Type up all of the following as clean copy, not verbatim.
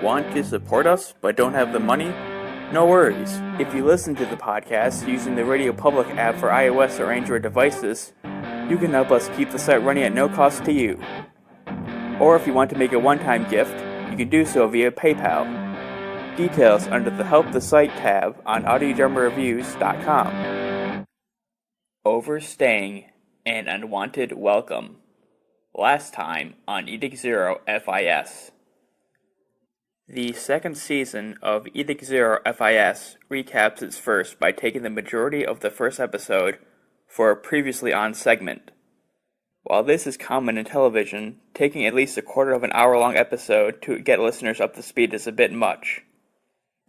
Want to support us but don't have the money? No worries. If you listen to the podcast using the Radio Public app for iOS or Android devices, you can help us keep the site running at no cost to you. Or if you want to make a one-time gift, you can do so via PayPal. Details under the Help the Site tab on audiodramareviews.com. Overstaying and Unwanted Welcome. Last time on Edict Zero FIS. The second season of Edict Zero FIS recaps its first by taking the majority of the first episode for a previously on segment. While this is common in television, taking at least a quarter of an hour-long episode to get listeners up to speed is a bit much.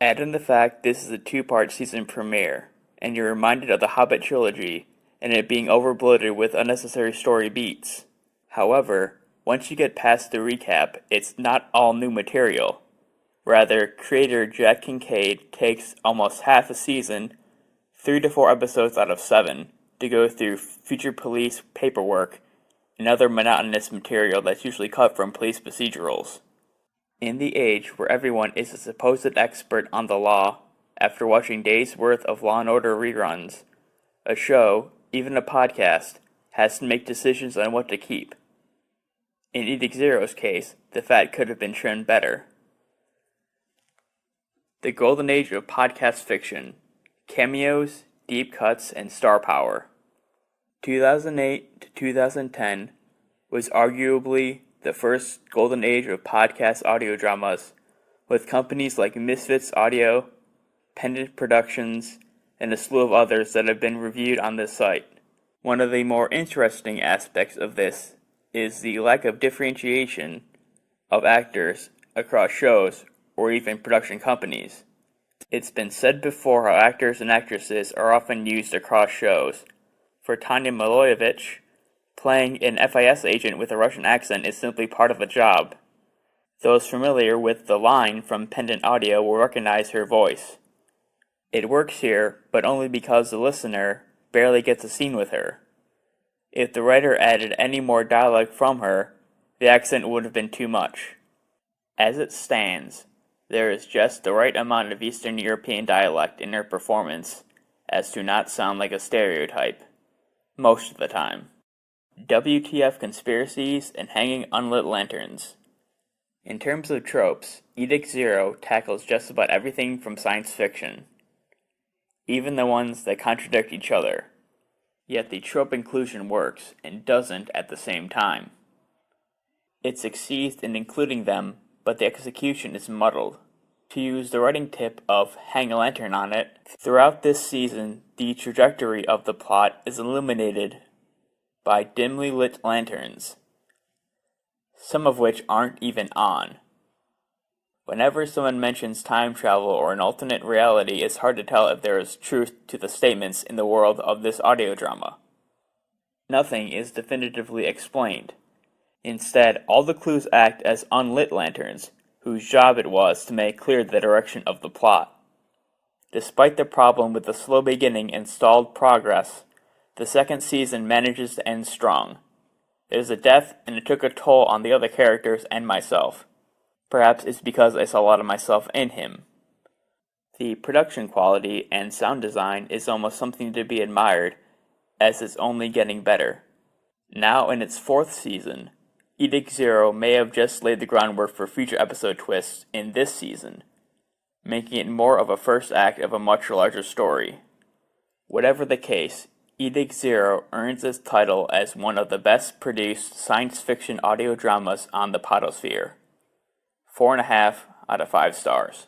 Add in the fact this is a two-part season premiere, and you're reminded of the Hobbit Trilogy and it being overbloated with unnecessary story beats. However, once you get past the recap, it's not all new material. Rather, creator Jack Kincaid takes almost half a season, 3 to 4 episodes out of 7, to go through future police paperwork and other monotonous material that's usually cut from police procedurals. In the age where everyone is a supposed expert on the law, after watching days' worth of Law and Order reruns, a show, even a podcast, has to make decisions on what to keep. In Edict Zero's case, the fat could have been trimmed better. The golden age of podcast fiction. Cameos, deep cuts, and star power. 2008 to 2010 was arguably the first golden age of podcast audio dramas, with companies like Misfits Audio, Pendant Productions, and a slew of others that have been reviewed on this site. One of the more interesting aspects of this is the lack of differentiation of actors across shows or even production companies. It's been said before how actors and actresses are often used across shows. For Tanya Milojevic, playing an FIS agent with a Russian accent is simply part of the job. Those familiar with the line from Pendant Audio will recognize her voice. It works here, but only because the listener barely gets a scene with her. If the writer added any more dialogue from her, the accent would have been too much. As it stands, there is just the right amount of Eastern European dialect in her performance as to not sound like a stereotype, most of the time. WTF conspiracies and hanging unlit lanterns. In terms of tropes, Edict Zero tackles just about everything from science fiction, even the ones that contradict each other. Yet the trope inclusion works and doesn't at the same time. It succeeds in including them, but the execution is muddled. To use the writing tip of hang a lantern on it, throughout this season, the trajectory of the plot is illuminated by dimly lit lanterns, some of which aren't even on. Whenever someone mentions time travel or an alternate reality, it's hard to tell if there is truth to the statements in the world of this audio drama. Nothing is definitively explained. Instead, all the clues act as unlit lanterns, whose job it was to make clear the direction of the plot. Despite the problem with the slow beginning and stalled progress, the second season manages to end strong. There's a death, and it took a toll on the other characters and myself. Perhaps it's because I saw a lot of myself in him. The production quality and sound design is almost something to be admired, as it's only getting better. Now in its 4th season, Edict Zero may have just laid the groundwork for future episode twists in this season, making it more of a first act of a much larger story. Whatever the case, Edict Zero earns its title as one of the best produced science fiction audio dramas on the podosphere. 4.5 out of 5 stars.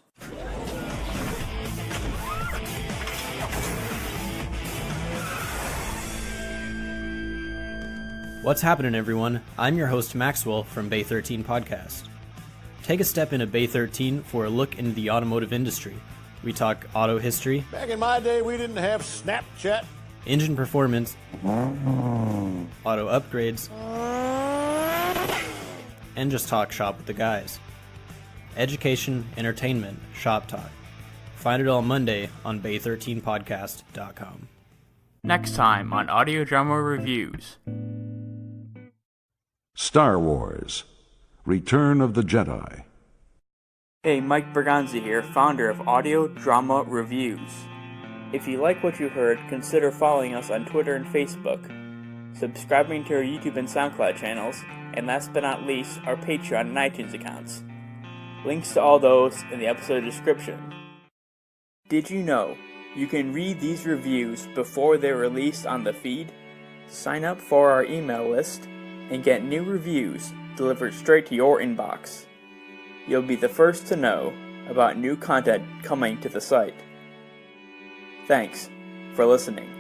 What's happening, everyone? I'm your host, Maxwell, from Bay 13 Podcast. Take a step into Bay 13 for a look into the automotive industry. We talk auto history. Back in my day, we didn't have Snapchat. Engine performance. Auto upgrades. And just talk shop with the guys. Education, entertainment, shop talk. Find it all Monday on bay13podcast.com. Next time on Audio Drama Reviews. Star Wars: Return of the Jedi. Hey, Mike Berganza here, founder of Audio Drama Reviews. If you like what you heard, consider following us on Twitter and Facebook, subscribing to our YouTube and SoundCloud channels, and last but not least, our Patreon and iTunes accounts. Links to all those in the episode description. Did you know you can read these reviews before they're released on the feed? Sign up for our email list and get new reviews delivered straight to your inbox. You'll be the first to know about new content coming to the site. Thanks for listening.